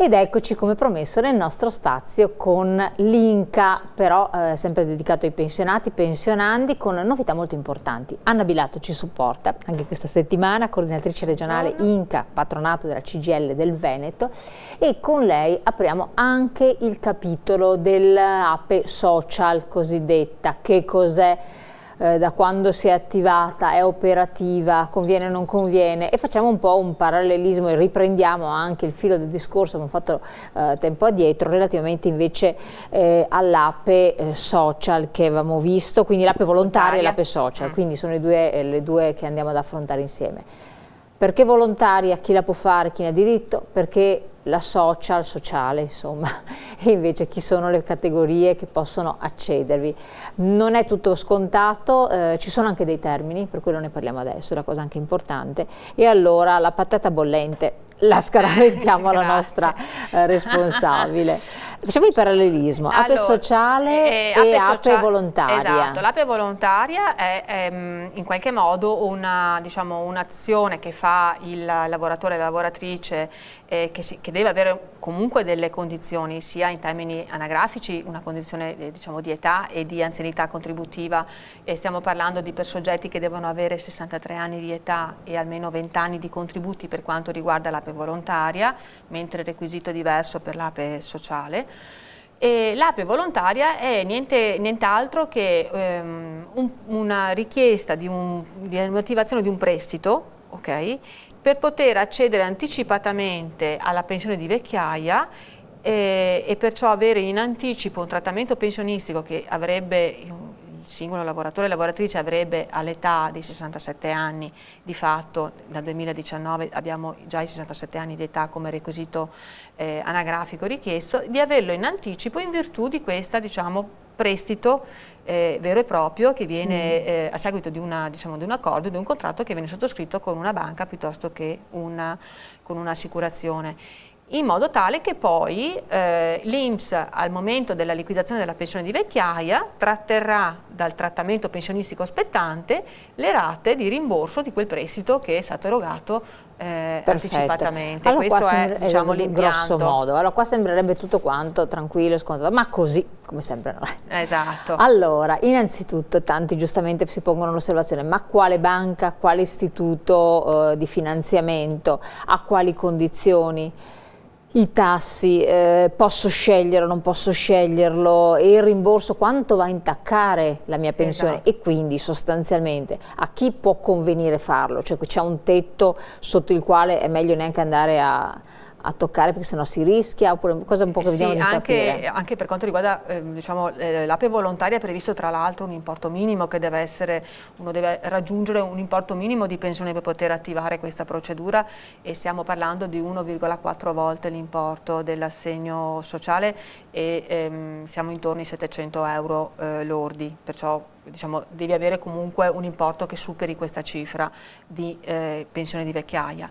Ed eccoci come promesso nel nostro spazio con l'Inca, però sempre dedicato ai pensionati, pensionandi, con novità molto importanti. Anna Bilato ci supporta anche questa settimana, coordinatrice regionale Inca, patronato della CGIL del Veneto, e con lei apriamo anche il capitolo dell'Ape Social cosiddetta. Che cos'è? Da quando si è attivata, è operativa, conviene o non conviene, e facciamo un po' un parallelismo e riprendiamo anche il filo del discorso che abbiamo fatto tempo addietro relativamente invece all'Ape Social che avevamo visto, quindi l'Ape volontaria e l'Ape Social, quindi sono le due che andiamo ad affrontare insieme. Perché volontaria? Chi la può fare, chi ne ha diritto? Perché la sociale, insomma, e invece chi sono le categorie che possono accedervi. Non è tutto scontato, ci sono anche dei termini, per quello ne parliamo adesso, è una cosa anche importante. E allora la patata bollente la scaraventiamo alla nostra responsabile. Facciamo il parallelismo, Ape sociale e Ape volontaria. Esatto, l'Ape volontaria è in qualche modo un'azione che fa il lavoratore e la lavoratrice che deve avere comunque delle condizioni, sia in termini anagrafici, una condizione di età e di anzianità contributiva, e stiamo parlando per soggetti che devono avere 63 anni di età e almeno 20 anni di contributi per quanto riguarda l'Ape volontaria, mentre il requisito è diverso per l'Ape sociale. E l'Ape volontaria è nient'altro che una richiesta di motivazione di un prestito, ok? Per poter accedere anticipatamente alla pensione di vecchiaia e perciò avere in anticipo un trattamento pensionistico che avrebbe il singolo lavoratore e lavoratrice avrebbe all'età dei 67 anni. Di fatto dal 2019 abbiamo già i 67 anni di età come requisito anagrafico richiesto, di averlo in anticipo in virtù di questa prestito vero e proprio che viene a seguito di un accordo, di un contratto che viene sottoscritto con una banca piuttosto che con un'assicurazione, in modo tale che poi l'INPS al momento della liquidazione della pensione di vecchiaia tratterrà dal trattamento pensionistico spettante le rate di rimborso di quel prestito che è stato erogato anticipatamente. Allora, questo è l'impianto. Grosso modo. Allora qua sembrerebbe tutto quanto tranquillo e scontato, ma così come sempre non è. Esatto. Allora, innanzitutto tanti giustamente si pongono l'osservazione: ma quale banca, quale istituto di finanziamento, a quali condizioni? I tassi, posso sceglierlo, non posso sceglierlo, e il rimborso quanto va a intaccare la mia pensione? Esatto. E quindi sostanzialmente a chi può convenire farlo? Cioè c'è un tetto sotto il quale è meglio neanche andare a toccare perché sennò si rischia, oppure cosa un po' che vediamo di capire? Anche per quanto riguarda l'Ape volontaria è previsto tra l'altro un importo minimo che deve essere, uno deve raggiungere un importo minimo di pensione per poter attivare questa procedura, e stiamo parlando di 1,4 volte l'importo dell'assegno sociale e siamo intorno ai 700 euro lordi, perciò devi avere comunque un importo che superi questa cifra di pensione di vecchiaia.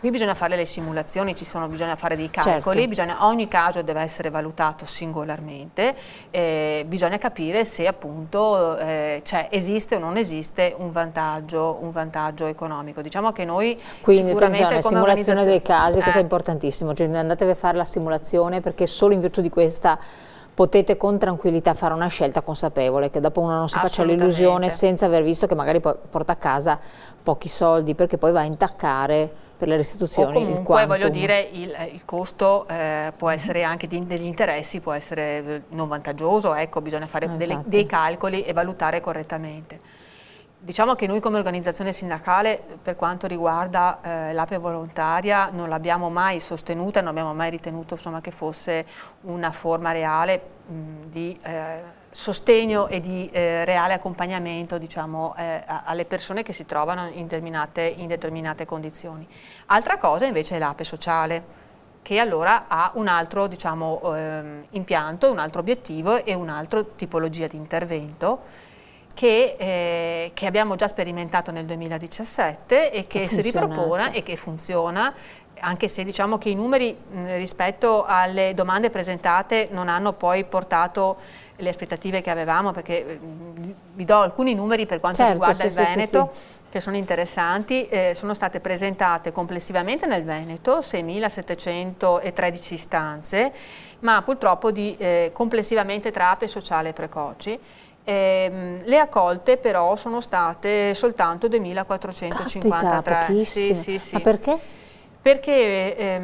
Qui bisogna fare le simulazioni, bisogna fare dei calcoli, certo. Ogni caso deve essere valutato singolarmente, bisogna capire se appunto esiste o non esiste un vantaggio economico. Diciamo che noi quindi sicuramente come simulazione dei casi, questo è importantissimo, cioè andatevi a fare la simulazione, perché solo in virtù di questa potete con tranquillità fare una scelta consapevole, che dopo uno non si faccia l'illusione senza aver visto che magari porta a casa pochi soldi, perché poi va a intaccare per le restituzioni. O comunque voglio dire il costo può essere anche degli interessi, può essere non vantaggioso, ecco, bisogna fare dei calcoli e valutare correttamente. Diciamo che noi come organizzazione sindacale, per quanto riguarda l'Ape volontaria, non l'abbiamo mai sostenuta, non abbiamo mai ritenuto che fosse una forma reale di sostegno e di reale accompagnamento alle persone che si trovano in determinate condizioni. Altra cosa invece è l'Ape sociale, che allora ha un altro impianto, un altro obiettivo e un'altra tipologia di intervento che abbiamo già sperimentato nel 2017 e che si ripropone e che funziona, anche se diciamo che i numeri rispetto alle domande presentate non hanno poi portato le aspettative che avevamo, perché vi do alcuni numeri per quanto riguarda il Veneto. che sono interessanti. Sono state presentate complessivamente nel Veneto 6.713 istanze, ma purtroppo complessivamente tra APE sociale e precoci. Le accolte però sono state soltanto 2.453. Caspita, Sì. Ma perché? Perché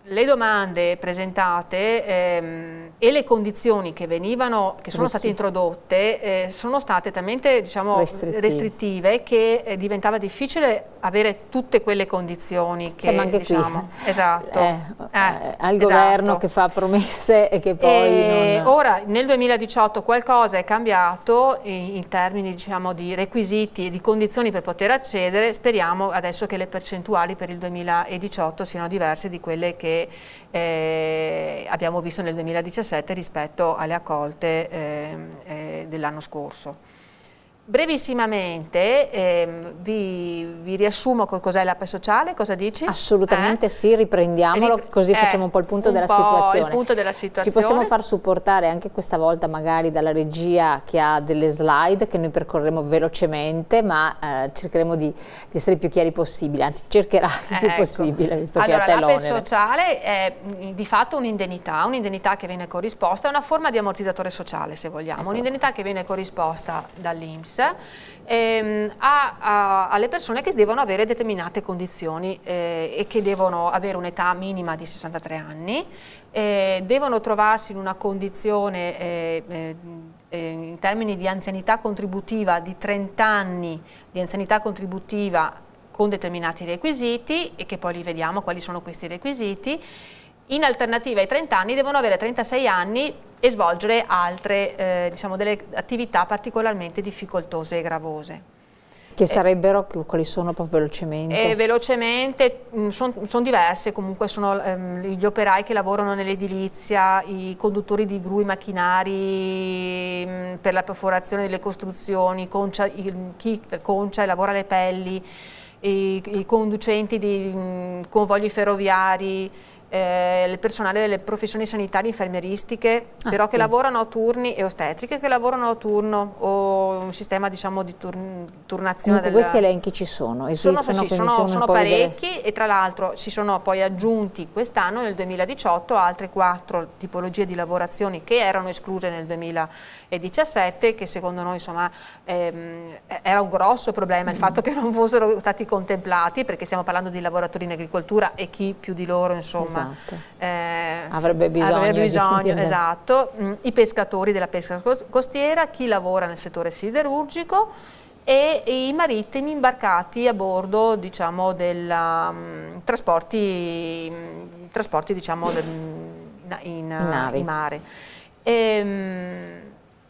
le domande presentate e le condizioni che sono state introdotte sono state talmente, diciamo, restrittive che diventava difficile avere tutte quelle condizioni che anche diciamo, qui. Esatto. Al governo che fa promesse e che poi non... Ora nel 2018 qualcosa è cambiato in termini, diciamo, di requisiti e di condizioni per poter accedere. Speriamo adesso che le percentuali per il 2018 siano diverse di quelle che abbiamo visto nel 2017 rispetto alle accolte dell'anno scorso. Brevissimamente vi riassumo cos'è l'APE sociale, cosa dici? Assolutamente sì, riprendiamolo, così facciamo un po' il punto della situazione. Il punto della situazione. Ci possiamo far supportare anche questa volta magari dalla regia che ha delle slide che noi percorreremo velocemente, ma cercheremo di essere più chiari possibile, anzi cercherà il più possibile, visto che a te l'onere. L'APE sociale è di fatto un'indennità che viene corrisposta, è una forma di ammortizzatore sociale se vogliamo, un'indennità che viene corrisposta dall'INPS alle persone che devono avere determinate condizioni e che devono avere un'età minima di 63 anni, devono trovarsi in una condizione in termini di anzianità contributiva di 30 anni di anzianità contributiva con determinati requisiti, e che poi li vediamo quali sono questi requisiti. In alternativa ai 30 anni devono avere 36 anni e svolgere altre, diciamo, delle attività particolarmente difficoltose e gravose. Che sarebbero, quali sono proprio velocemente? Velocemente, sono diverse, comunque sono gli operai che lavorano nell'edilizia, i conduttori di gru, i macchinari per la perforazione delle costruzioni, chi per concia e lavora le pelli, i conducenti di convogli ferroviari, il personale delle professioni sanitarie infermieristiche, però che lavorano a turni, e ostetriche che lavorano a turno, o un sistema, diciamo, di turnazione. Questi elenchi ci sono? Sono parecchi, e tra l'altro si sono poi aggiunti quest'anno, nel 2018, altre 4 tipologie di lavorazioni che erano escluse nel 2017, che secondo noi, insomma, era un grosso problema il fatto che non fossero stati contemplati, perché stiamo parlando di lavoratori in agricoltura e chi più di loro, insomma, avrebbe bisogno esatto, i pescatori della pesca costiera, chi lavora nel settore siderurgico e i marittimi imbarcati a bordo, diciamo, trasporti, diciamo, in mare.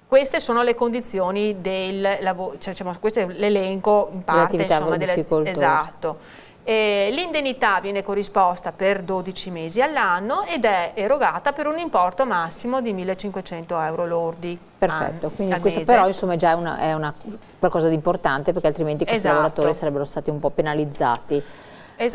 Queste sono le condizioni del lavoro, cioè, diciamo, questo è l'elenco in parte, insomma, esatto. L'indennità viene corrisposta per 12 mesi all'anno ed è erogata per un importo massimo di 1.500 euro lordi. Perfetto, quindi questo però, insomma, già è qualcosa di importante, perché altrimenti questi lavoratori sarebbero stati un po' penalizzati.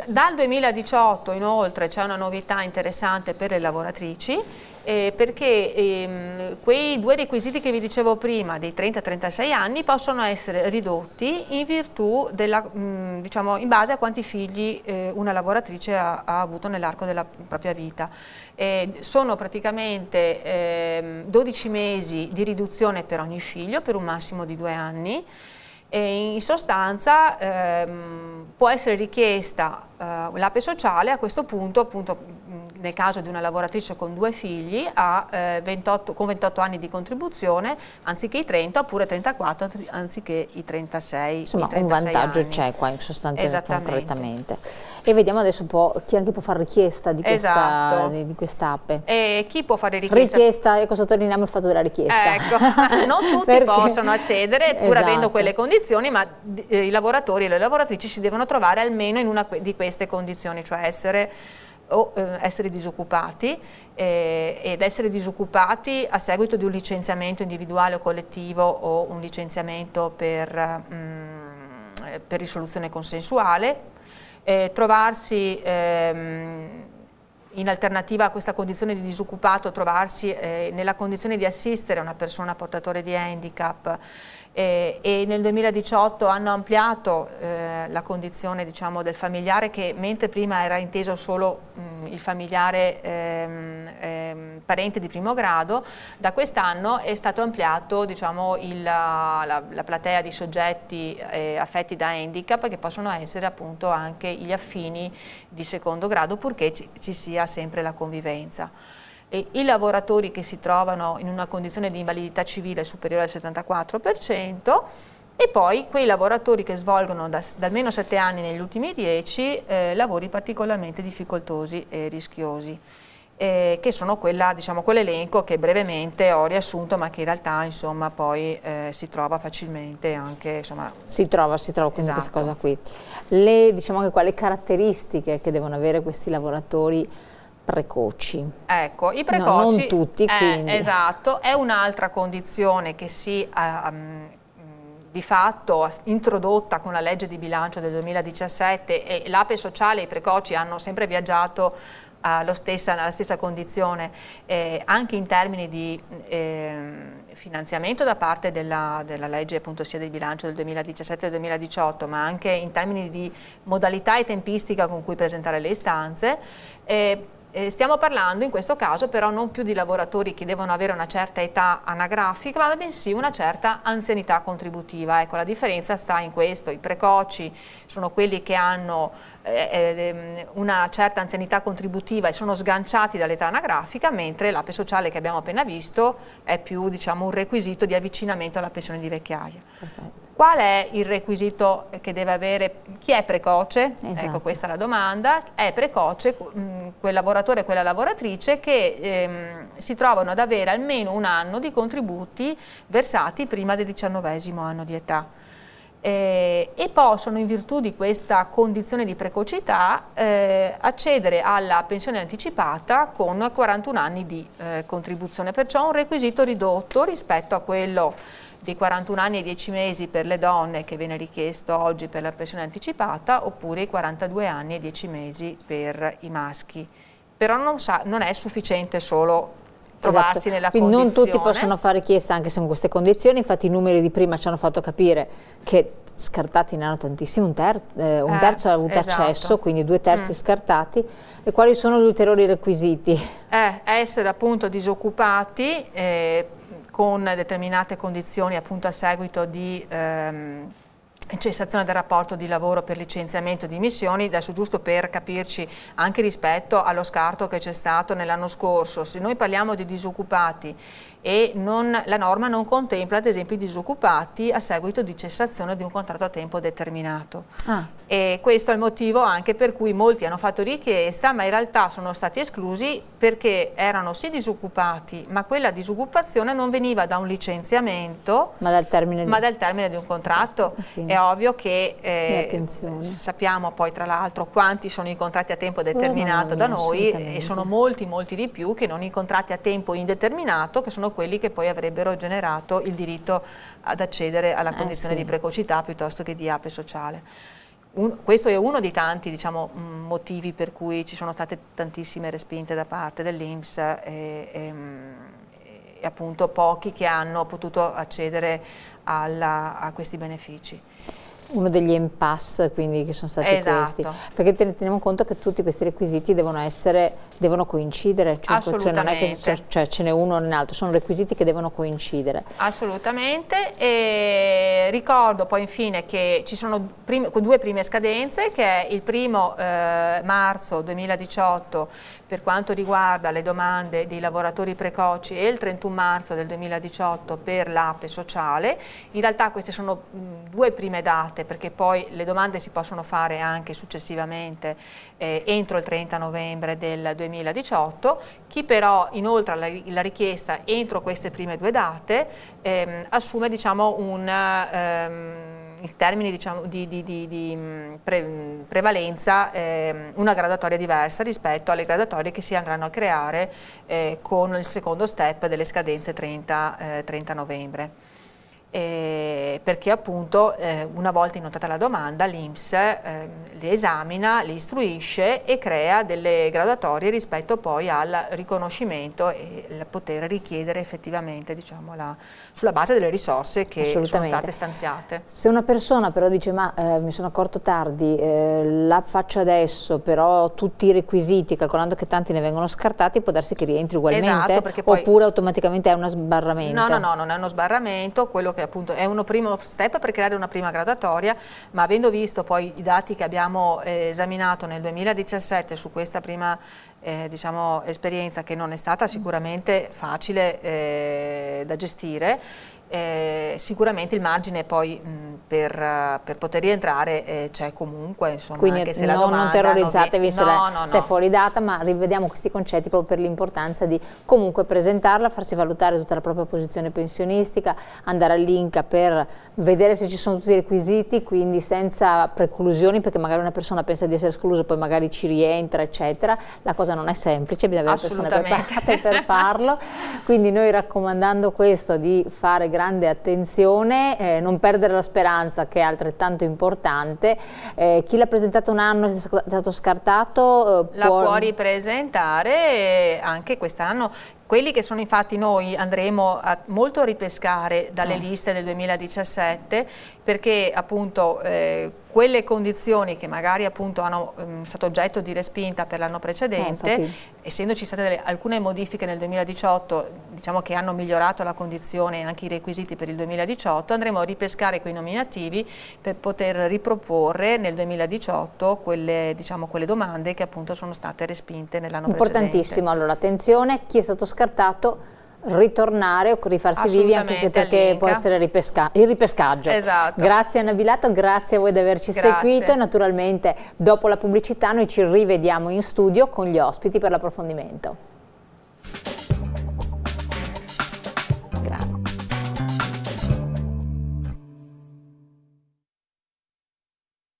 Dal 2018 inoltre c'è una novità interessante per le lavoratrici, perché quei 2 requisiti che vi dicevo prima, dei 30-36 anni, possono essere ridotti in virtù diciamo, in base a quanti figli una lavoratrice ha avuto nell'arco della propria vita. Sono praticamente 12 mesi di riduzione per ogni figlio, per un massimo di 2 anni. In sostanza può essere richiesta l'APE sociale a questo punto, appunto, nel caso di una lavoratrice con 2 figli con 28 anni di contribuzione anziché i 30, oppure 34 anziché i 36. Insomma, un vantaggio c'è qua in sostanza, concretamente. E vediamo adesso un po' chi anche può fare richiesta di quest'APE. Chi può fare richiesta? Ecco, sottolineiamo il fatto della richiesta. Ecco, non tutti possono accedere, pur avendo quelle condizioni, ma i lavoratori e le lavoratrici si devono trovare almeno in una di queste condizioni, cioè essere disoccupati, ed essere disoccupati a seguito di un licenziamento individuale o collettivo, o un licenziamento per risoluzione consensuale, trovarsi in alternativa a questa condizione di disoccupato trovarsi nella condizione di assistere una persona portatore di handicap, e nel 2018 hanno ampliato la condizione, diciamo, del familiare, che mentre prima era inteso solo il familiare parente di primo grado, da quest'anno è stato ampliato, diciamo, la platea di soggetti affetti da handicap, che possono essere appunto anche gli affini di secondo grado, purché ci sia sempre la convivenza. E i lavoratori che si trovano in una condizione di invalidità civile superiore al 74%, e poi quei lavoratori che svolgono da almeno 7 anni negli ultimi 10 lavori particolarmente difficoltosi e rischiosi, che sono diciamo, quell'elenco che brevemente ho riassunto, ma che in realtà, insomma, poi si trova facilmente anche, insomma. Si trova quindi, esatto, questa cosa qui. Diciamo che quali caratteristiche che devono avere questi lavoratori precoci? Ecco, i precoci, non tutti, quindi. Esatto, è un'altra condizione che si di fatto introdotta con la legge di bilancio del 2017, e l'APE sociale e i precoci hanno sempre viaggiato alla stessa condizione, anche in termini di finanziamento da parte della legge, appunto, sia del bilancio del 2017 e del 2018, ma anche in termini di modalità e tempistica con cui presentare le istanze. Stiamo parlando in questo caso però non più di lavoratori che devono avere una certa età anagrafica, ma bensì una certa anzianità contributiva. Ecco, la differenza sta in questo: i precoci sono quelli che hanno una certa anzianità contributiva e sono sganciati dall'età anagrafica, mentre l'APE sociale, che abbiamo appena visto, è più, diciamo, un requisito di avvicinamento alla pensione di vecchiaia. Perfetto. Qual è il requisito che deve avere? Chi è precoce? Esatto. Ecco, questa è la domanda. È precoce quel lavoratore e quella lavoratrice che si trovano ad avere almeno un anno di contributi versati prima del 19° anno di età. E possono, in virtù di questa condizione di precocità, accedere alla pensione anticipata con 41 anni di contribuzione, perciò un requisito ridotto rispetto a quello di 41 anni e 10 mesi per le donne che viene richiesto oggi per la pensione anticipata, oppure i 42 anni e 10 mesi per i maschi. Però non è sufficiente solo trovarsi, esatto, nella quindi condizione. Non tutti possono fare richiesta anche se con queste condizioni, infatti i numeri di prima ci hanno fatto capire che scartati ne hanno tantissimi, un terzo ha avuto, esatto, accesso, quindi 2/3 scartati. E quali sono gli ulteriori requisiti? Essere appunto disoccupati con determinate condizioni, appunto a seguito di cessazione del rapporto di lavoro per licenziamento di dimissioni. Adesso, giusto per capirci anche rispetto allo scarto che c'è stato nell'anno scorso, se noi parliamo di disoccupati e la norma non contempla ad esempio i disoccupati a seguito di cessazione di un contratto a tempo determinato. E questo è il motivo anche per cui molti hanno fatto richiesta, ma in realtà sono stati esclusi perché erano sì disoccupati, ma quella disoccupazione non veniva da un licenziamento, ma dal termine di un contratto. Quindi è ovvio che sappiamo poi, tra l'altro, quanti sono i contratti a tempo determinato da noi, e sono molti di più che non i contratti a tempo indeterminato, che sono quelli che poi avrebbero generato il diritto ad accedere alla condizione di precocità piuttosto che di APE sociale. Questo è uno dei tanti, diciamo, motivi per cui ci sono state tantissime respinte da parte dell'INPS e appunto pochi che hanno potuto accedere a questi benefici. Uno degli impasse, quindi, che sono stati, esatto, questi, perché teniamo conto che tutti questi requisiti devono coincidere, cioè non è che ce n'è uno o un altro, sono requisiti che devono coincidere. Assolutamente. E ricordo poi infine che ci sono due prime scadenze, che è il 1° marzo 2018 per quanto riguarda le domande dei lavoratori precoci e il 31 marzo del 2018 per l'APE sociale. In realtà queste sono due prime date, perché poi le domande si possono fare anche successivamente entro il 30 novembre del 2018. Chi però inoltra la richiesta entro queste prime due date assume, diciamo, il termine, diciamo, di prevalenza, una graduatoria diversa rispetto alle graduatorie che si andranno a creare con il secondo step delle scadenze 30 novembre. perché appunto una volta innotata la domanda l'INPS le esamina, le istruisce e crea delle graduatorie rispetto poi al riconoscimento e il poter richiedere effettivamente, diciamo, sulla base delle risorse che sono state stanziate. Se una persona però dice ma mi sono accorto tardi, la faccio adesso, però tutti i requisiti, calcolando che tanti ne vengono scartati, può darsi che rientri ugualmente, esatto, perché poi, oppure automaticamente è uno sbarramento? No, non è uno sbarramento, quello che appunto è uno primo step per creare una prima graduatoria, ma avendo visto poi i dati che abbiamo esaminato nel 2017 su questa prima diciamo, esperienza, che non è stata sicuramente facile da gestire, sicuramente il margine poi per poter rientrare c'è comunque, insomma. Quindi anche se non terrorizzatevi se è fuori data, ma rivediamo questi concetti proprio per l'importanza di comunque presentarla, farsi valutare tutta la propria posizione pensionistica, andare all'INCA per vedere se ci sono tutti i requisiti, quindi senza preclusioni, perché magari una persona pensa di essere esclusa, poi magari ci rientra, eccetera. La cosa non è semplice, bisogna avere persone preparate per farlo, quindi noi raccomandando questo di fare grande attenzione, non perdere la speranza, che è altrettanto importante. Chi l'ha presentato un anno e è stato scartato la può ripresentare anche quest'anno. Quelli che sono, infatti, noi andremo a molto ripescare dalle liste del 2017, perché appunto quelle condizioni che magari appunto hanno stato oggetto di respinta per l'anno precedente, essendoci state alcune modifiche nel 2018, diciamo, che hanno migliorato la condizione e anche i requisiti per il 2018, andremo a ripescare quei nominativi per poter riproporre nel 2018 quelle, diciamo, quelle domande che appunto sono state respinte nell'anno precedente. Importantissimo, allora attenzione, chi è stato scartato, ritornare o rifarsi vivi, anche se perché può essere il ripescaggio. Esatto. Grazie Anna Bilato, grazie a voi di averci seguito e naturalmente dopo la pubblicità noi ci rivediamo in studio con gli ospiti per l'approfondimento.